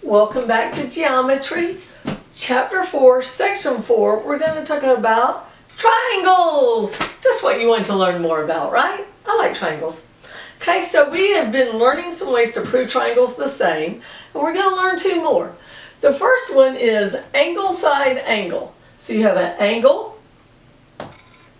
Welcome back to Geometry, Chapter 4, Section 4. We're going to talk about triangles. Just what you want to learn more about, right? I like triangles. Okay, so we have been learning some ways to prove triangles the same, and we're going to learn two more. The first one is angle side angle. So you have an angle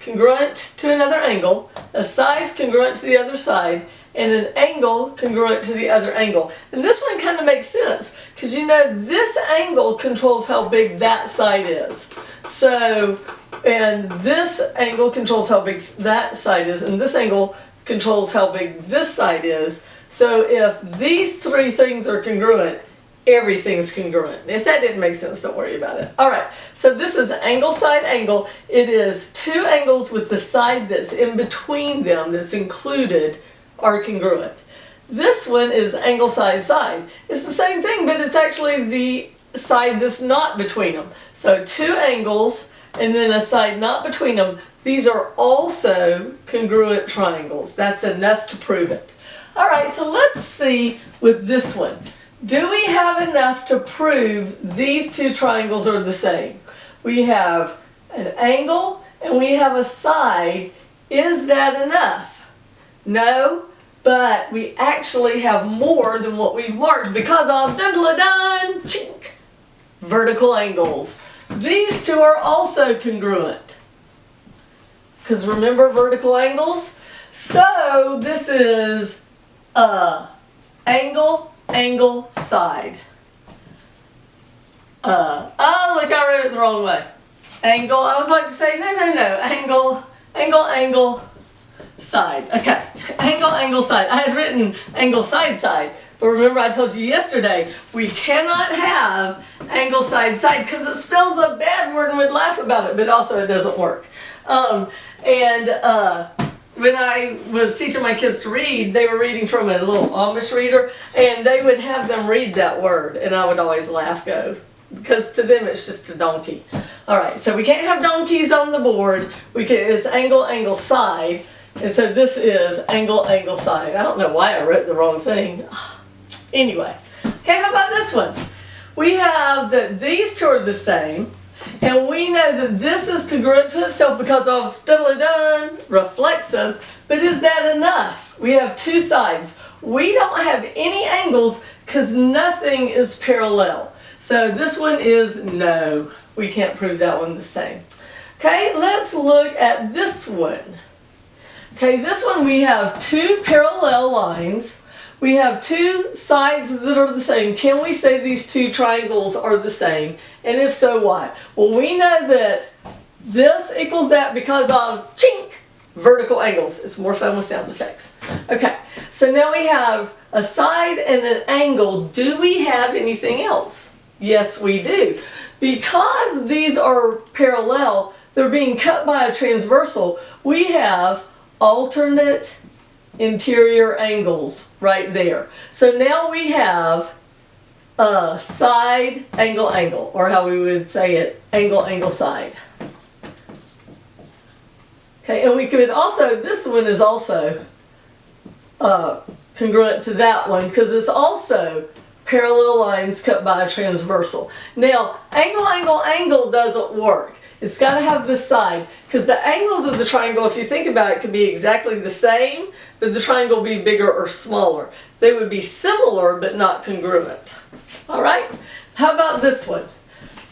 congruent to another angle, a side congruent to the other side, and an angle congruent to the other angle. And this one kind of makes sense because you know this angle controls how big that side is. So, and this angle controls how big that side is, and this angle controls how big this side is. So if these three things are congruent, everything's congruent. If that didn't make sense, don't worry about it. All right, so this is angle side angle. It is two angles with the side that's in between them that's included are congruent. This one is angle side side. It's the same thing, but it's actually the side that's not between them. So two angles and then a side not between them. These are also congruent triangles. That's enough to prove it. All right, so let's see with this one. Do we have enough to prove these two triangles are the same? We have an angle and we have a side. Is that enough? No, but we actually have more than what we've marked because of dun-dun-dun, chink, vertical angles. These two are also congruent. Because remember vertical angles? So this is angle, angle, side. Oh, look, I wrote it the wrong way. Angle, I was like to say, no, angle, angle, angle, side. Okay, angle, angle, side. I had written angle, side, side, but remember I told you yesterday we cannot have angle, side, side because it spells a bad word and we'd laugh about it, but also it doesn't work. When I was teaching my kids to read, they were reading from a little Amish reader, and they would have them read that word, and I would always laugh, because to them it's just a donkey. All right, so we can't have donkeys on the board. It's angle, angle, side. And so this is angle, angle, side. I don't know why I wrote the wrong thing. Anyway, okay, how about this one? We have that these two are the same, and we know that this is congruent to itself because of dun-dun-dun, reflexive, but is that enough? We have two sides. We don't have any angles because nothing is parallel. So this one is no. We can't prove that one the same. Okay, let's look at this one. Okay, this one we have two parallel lines. We have two sides that are the same. Can we say these two triangles are the same? And if so, why? Well, we know that this equals that because of chink, vertical angles. It's more fun with sound effects. Okay, so now we have a side and an angle. Do we have anything else? Yes, we do. Because these are parallel, they're being cut by a transversal, we have alternate interior angles right there. So now we have a side, angle, angle, or how we would say it, angle, angle, side. Okay, and we could also, this one is also congruent to that one because it's also parallel lines cut by a transversal. Now, angle, angle, angle doesn't work. It's got to have this side because the angles of the triangle, if you think about it, could be exactly the same, but the triangle would be bigger or smaller. They would be similar but not congruent. All right? How about this one?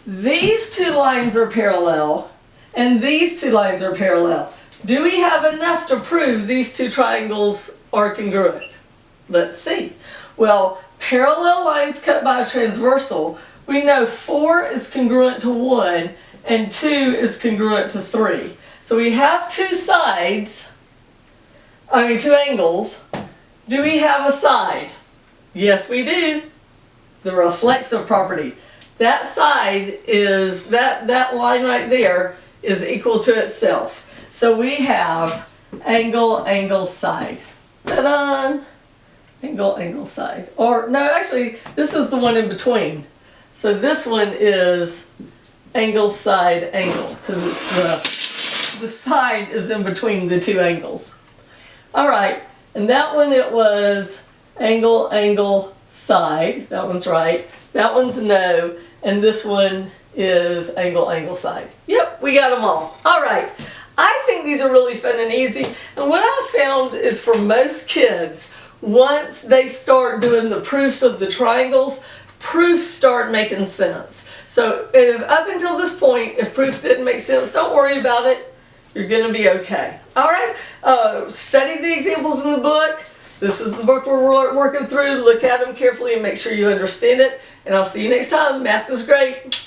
These two lines are parallel and these two lines are parallel. Do we have enough to prove these two triangles are congruent? Let's see. Well, parallel lines cut by a transversal, we know 4 is congruent to 1 and 2 is congruent to 3. So we have two sides, two angles. Do we have a side? Yes, we do. The reflexive property. That side is, that line right there is equal to itself. So we have angle, angle, side. Ta-da! Angle, angle, side. Or, no, actually, this is the one in between. So this one is angle, side, angle, because it's the side is in between the two angles. All right, and that one it was angle, angle, side. That one's right. That one's no. And this one is angle, angle, side. Yep, we got them all. All right. I think these are really fun and easy. And what I've found is for most kids, once they start doing the proofs of the triangles, proofs start making sense. So if up until this point, if proofs didn't make sense, don't worry about it. You're going to be okay. All right. Study the examples in the book. This is the book we're working through. Look at them carefully and make sure you understand it. And I'll see you next time. Math is great.